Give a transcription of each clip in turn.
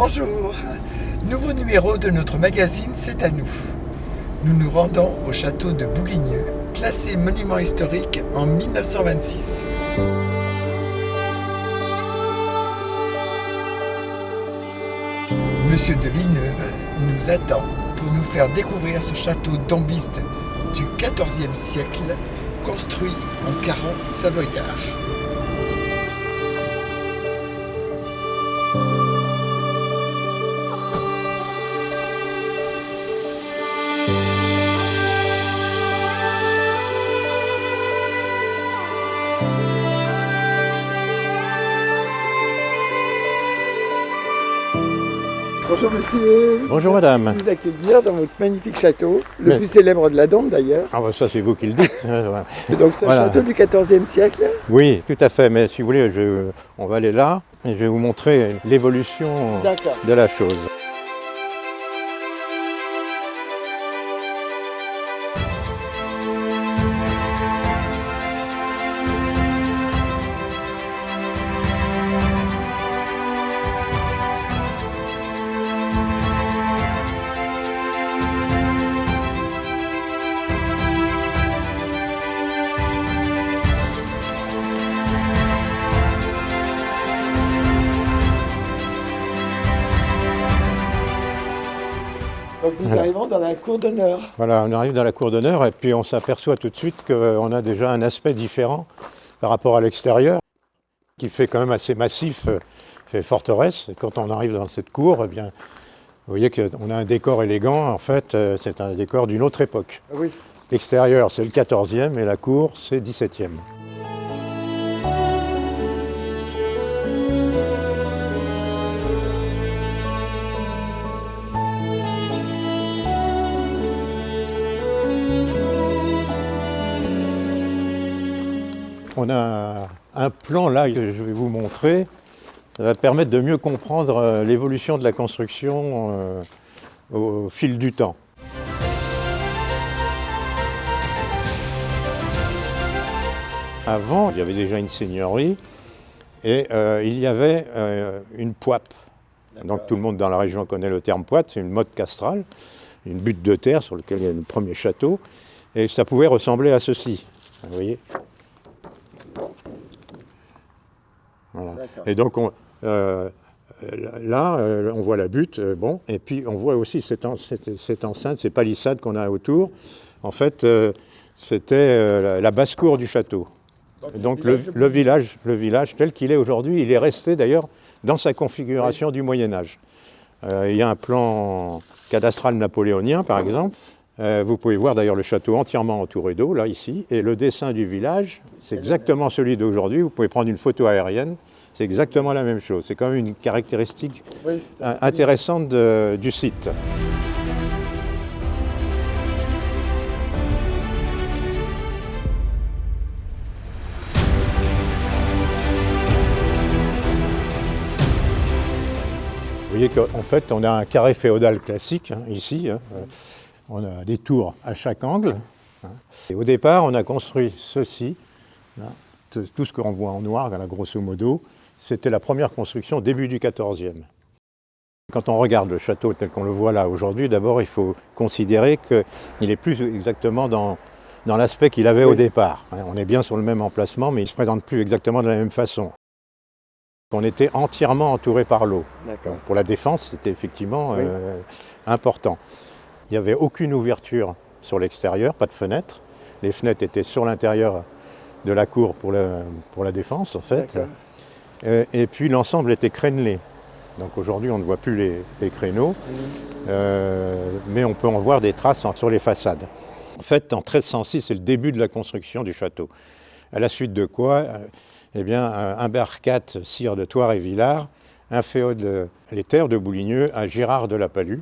Bonjour, nouveau numéro de notre magazine C'est à nous. Nous nous rendons au château de Bouligneux, classé monument historique en 1926. Monsieur de Villeneuve nous attend pour nous faire découvrir ce château dombiste du XIVe siècle, construit en carreau savoyard. Bonjour monsieur. Bonjour madame. Merci de nous accueillir dans votre magnifique château, le plus célèbre de la Dombe d'ailleurs. Ah bah ça c'est vous qui le dites. Donc c'est un château du XIVe siècle. Oui, tout à fait, mais si vous voulez, on va aller là et je vais vous montrer l'évolution de la chose. Donc nous arrivons dans la cour d'honneur. Voilà, on arrive dans la cour d'honneur et puis on s'aperçoit tout de suite qu'on a déjà un aspect différent par rapport à l'extérieur, qui fait quand même assez massif, fait forteresse. Et quand on arrive dans cette cour, eh bien, vous voyez qu'on a un décor élégant. En fait, c'est un décor d'une autre époque. Oui. L'extérieur, c'est le 14e et la cour, c'est 17e. On a un plan là que je vais vous montrer. Ça va permettre de mieux comprendre l'évolution de la construction au fil du temps. Avant, il y avait déjà une seigneurie et il y avait une poipe. Donc tout le monde dans la région connaît le terme poipe, c'est une motte castrale, une butte de terre sur laquelle il y a le premier château. Et ça pouvait ressembler à ceci, vous voyez. Voilà. Et donc là, on voit la butte, bon, et puis on voit aussi cette enceinte, ces palissades qu'on a autour. En fait, c'était la basse-cour du château. Donc le village tel qu'il est aujourd'hui, il est resté d'ailleurs dans sa configuration du Moyen-Âge. Il y a un plan cadastral napoléonien, par exemple. Vous pouvez voir d'ailleurs le château entièrement entouré d'eau, là, ici. Et le dessin du village, c'est exactement celui d'aujourd'hui. Vous pouvez prendre une photo aérienne, c'est exactement la même chose. C'est quand même une caractéristique intéressante du site. Vous voyez qu'en fait, on a un carré féodal classique, ici. On a des tours à chaque angle. Et au départ, on a construit ceci, là, tout ce qu'on voit en noir, là, grosso modo. C'était la première construction au début du XIVe. Quand on regarde le château tel qu'on le voit là aujourd'hui, d'abord il faut considérer qu'il est plus exactement dans l'aspect qu'il avait au départ. On est bien sur le même emplacement, mais il ne se présente plus exactement de la même façon. On était entièrement entouré par l'eau. Pour la défense, c'était effectivement important. Il n'y avait aucune ouverture sur l'extérieur, pas de fenêtre. Les fenêtres étaient sur l'intérieur de la cour pour la défense, en fait. Et puis l'ensemble était crénelé. Donc aujourd'hui, on ne voit plus les créneaux, mais on peut en voir des traces sur les façades. En fait, en 1306, c'est le début de la construction du château. À la suite de quoi, eh bien, Humbert IV, sire de Thouars et Villars, inféode les terres de Bouligneux à Gérard de la Palud.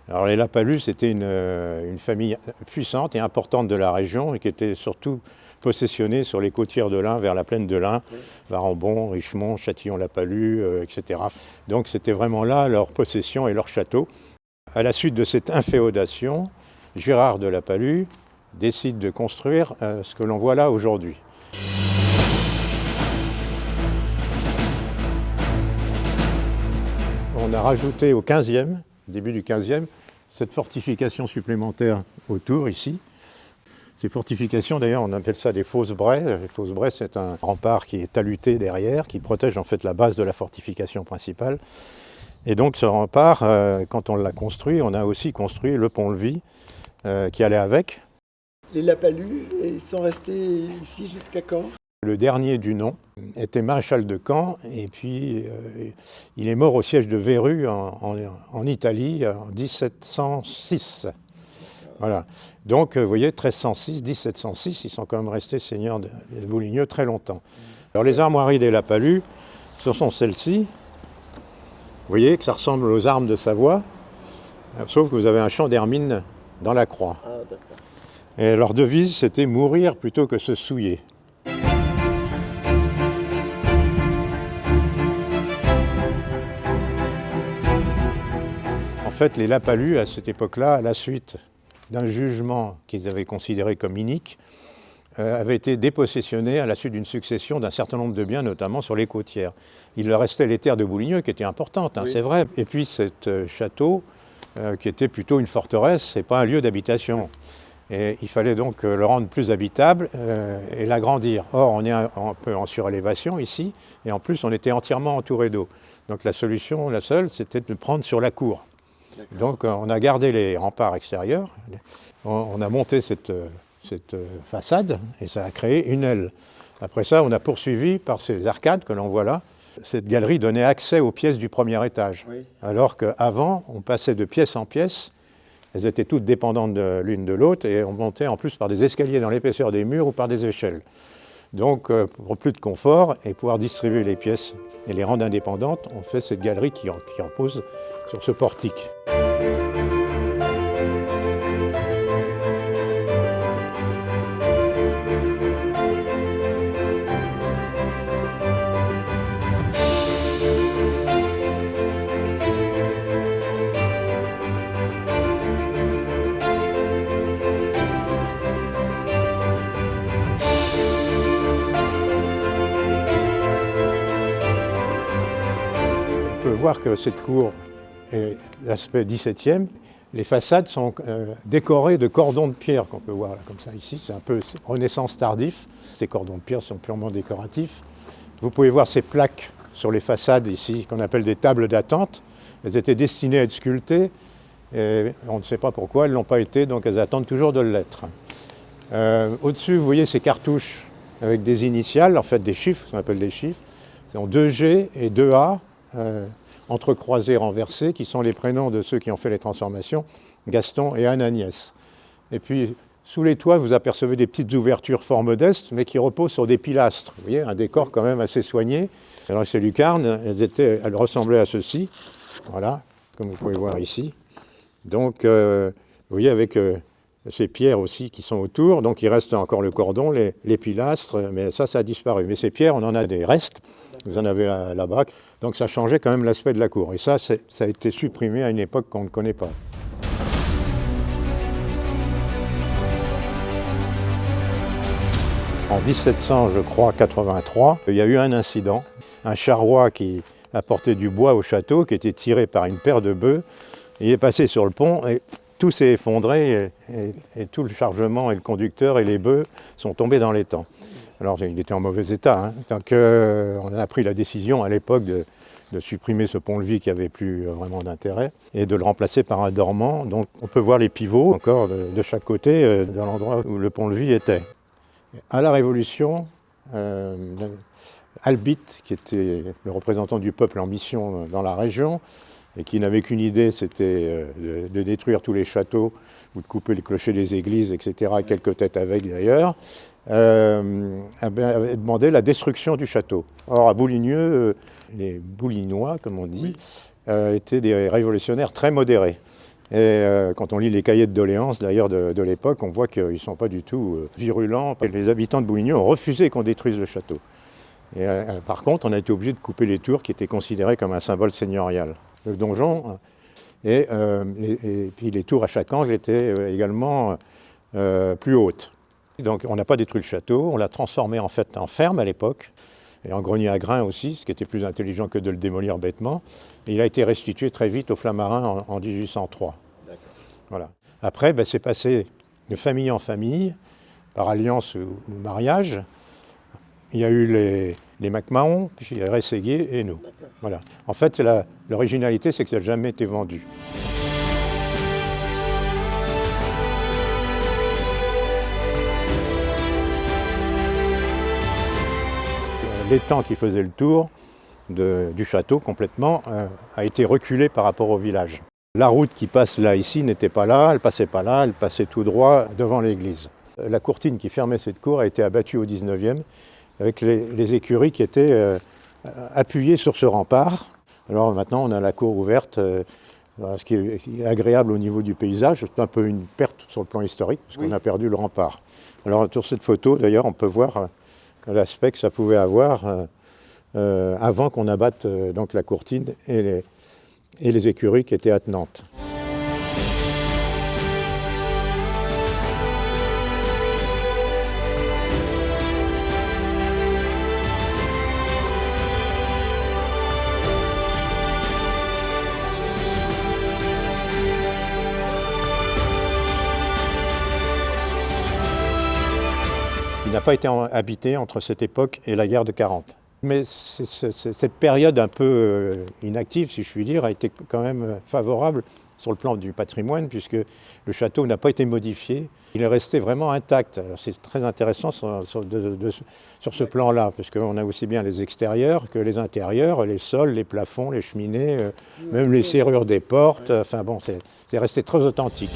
Alors les Lapalus, c'était une famille puissante et importante de la région et qui était surtout possessionnée sur les côtières de l'Ain, vers la plaine de l'Ain, Varambon, Richemont, Châtillon-la-Palud, etc. Donc c'était vraiment là leur possession et leur château. À la suite de cette inféodation, Gérard de la Palud décide de construire ce que l'on voit là aujourd'hui. On on a rajouté au 15e, début du 15e, cette fortification supplémentaire autour, ici. Ces fortifications, d'ailleurs, on appelle ça des fausses braies. Les fausses braies, c'est un rempart qui est taluté derrière, qui protège en fait la base de la fortification principale. Et donc ce rempart, quand on l'a construit, on a aussi construit le pont-levis qui allait avec. Les Lapalus, ils sont restés ici jusqu'à quand? Le dernier du nom était maréchal de camp et puis il est mort au siège de Verrue en Italie en 1706. Voilà. Donc vous voyez, 1306, 1706, ils sont quand même restés seigneurs de Bouligneux très longtemps. Alors les armoiries des Lapalus, ce sont celles-ci. Vous voyez que ça ressemble aux armes de Savoie, sauf que vous avez un champ d'hermine dans la croix. Ah, d'accord. Et leur devise, c'était mourir plutôt que se souiller. En fait, les Lapalus, à cette époque-là, à la suite d'un jugement qu'ils avaient considéré comme inique, avaient été dépossessionnés à la suite d'une succession d'un certain nombre de biens, notamment sur les côtières. Il leur restait les terres de Bouligneux, qui étaient importantes, hein, oui. C'est vrai. Et puis, ce château, qui était plutôt une forteresse, et pas un lieu d'habitation. Et il fallait donc le rendre plus habitable et l'agrandir. Or, on est un peu en surélévation ici, et en plus, on était entièrement entouré d'eau. Donc la solution, la seule, c'était de prendre sur la cour. Donc on a gardé les remparts extérieurs, on a monté cette façade, et ça a créé une aile. Après ça, on a poursuivi par ces arcades que l'on voit là. Cette galerie donnait accès aux pièces du premier étage, oui. Alors qu'avant, on passait de pièce en pièce. Elles étaient toutes dépendantes de l'une de l'autre et on montait en plus par des escaliers dans l'épaisseur des murs ou par des échelles. Donc pour plus de confort et pouvoir distribuer les pièces et les rendre indépendantes, on fait cette galerie qui repose sur ce portique. On peut voir que cette cour est l'aspect 17e. Les façades sont décorées de cordons de pierre qu'on peut voir là, comme ça ici. C'est un peu Renaissance tardif. Ces cordons de pierre sont purement décoratifs. Vous pouvez voir ces plaques sur les façades ici qu'on appelle des tables d'attente. Elles étaient destinées à être sculptées et on ne sait pas pourquoi elles ne l'ont pas été, donc elles attendent toujours de l'être. Au-dessus, vous voyez ces cartouches avec des initiales, en fait des chiffres, ce qu'on appelle des chiffres. C'est en 2G et 2A. Entrecroisés, renversés, qui sont les prénoms de ceux qui ont fait les transformations, Gaston et Anne-Agnès. Et puis, sous les toits, vous apercevez des petites ouvertures fort modestes, mais qui reposent sur des pilastres. Vous voyez, un décor quand même assez soigné. Alors, ces lucarnes, elles ressemblaient à ceci, voilà, comme vous pouvez voir ici. Donc, vous voyez, avec ces pierres aussi qui sont autour, donc il reste encore le cordon, les pilastres, mais ça a disparu. Mais ces pierres, on en a des restes. Vous en avez là-bas. Donc ça changeait quand même l'aspect de la cour. Et ça a été supprimé à une époque qu'on ne connaît pas. En 1700, je crois, 83, il y a eu un incident. Un charroi qui apportait du bois au château, qui était tiré par une paire de bœufs. Il est passé sur le pont et tout s'est effondré et tout le chargement et le conducteur et les bœufs sont tombés dans l'étang. Alors il était en mauvais état, hein. Donc on a pris la décision à l'époque de supprimer ce pont-levis qui n'avait plus vraiment d'intérêt et de le remplacer par un dormant. Donc on peut voir les pivots encore de chaque côté dans l'endroit où le pont-levis était. À la Révolution, Albit, qui était le représentant du peuple en mission dans la région et qui n'avait qu'une idée, c'était de détruire tous les châteaux ou de couper les clochers des églises, etc., quelques têtes avec d'ailleurs, avait demandé la destruction du château. Or, à Bouligneux, les Boulinois, comme on dit, étaient des révolutionnaires très modérés. Et quand on lit les cahiers de doléances d'ailleurs de l'époque, on voit qu'ils ne sont pas du tout virulents. Et les habitants de Bouligneux ont refusé qu'on détruise le château. Et par contre, on a été obligé de couper les tours qui étaient considérées comme un symbole seigneurial. Le donjon et puis les tours à chaque angle étaient également plus hautes. Donc on n'a pas détruit le château, on l'a transformé en fait en ferme à l'époque. et en grenier à grains aussi, ce qui était plus intelligent que de le démolir bêtement. Et il a été restitué très vite aux Flamarins en 1803. Voilà. Après, c'est passé de famille en famille, par alliance ou mariage. Il y a eu les MacMahon, puis Rességuier et nous. Voilà. En fait, l'originalité, c'est que ça n'a jamais été vendu. L'étang qui faisait le tour du château complètement a été reculé par rapport au village. La route qui passe là, ici, n'était pas là, elle passait pas là, elle passait tout droit devant l'église. La courtine qui fermait cette cour a été abattue au 19e, avec les écuries qui étaient appuyées sur ce rempart. Alors maintenant, on a la cour ouverte, ce qui est agréable au niveau du paysage. C'est un peu une perte sur le plan historique, parce qu'on a perdu le rempart. Alors sur cette photo, d'ailleurs, on peut voir l'aspect que ça pouvait avoir avant qu'on abatte donc la courtine et les écuries qui étaient attenantes. Il n'a pas été habité entre cette époque et la guerre de 40. Mais cette période un peu inactive, si je puis dire, a été quand même favorable sur le plan du patrimoine, puisque le château n'a pas été modifié. Il est resté vraiment intact. C'est très intéressant sur ce plan-là, parce qu'on a aussi bien les extérieurs que les intérieurs, les sols, les plafonds, les cheminées, même les serrures des portes. Enfin bon, c'est resté très authentique.